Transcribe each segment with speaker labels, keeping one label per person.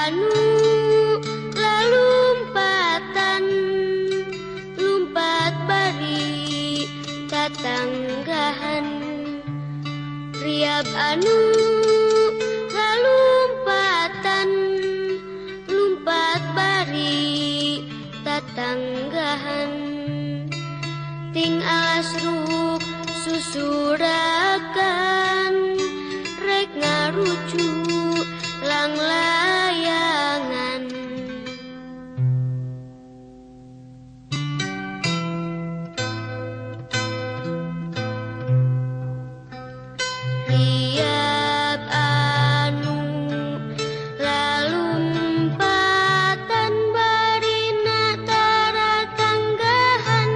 Speaker 1: anu lalumpatan lumpat bari tatanggahan riab anu lalumpatan lumpat bari tatanggahan ting asruk susurakan rek ngarujuk lang layangan riab anu lalumpatan barina taratanggahan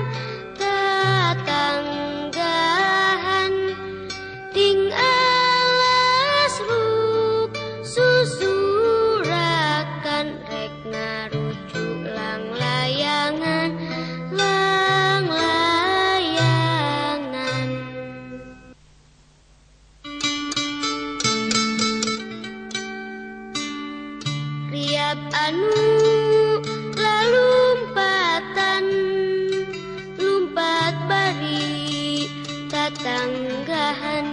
Speaker 1: tatanggahan ting alas ruk susurakan rek ngarujuk lang layangan riab anu lalumpatan lumpat bari tatanggahan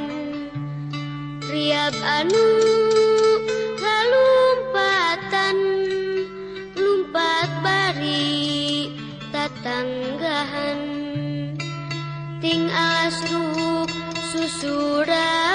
Speaker 1: riab anu lalumpatan lumpat bari tatanggahan ting asruk susura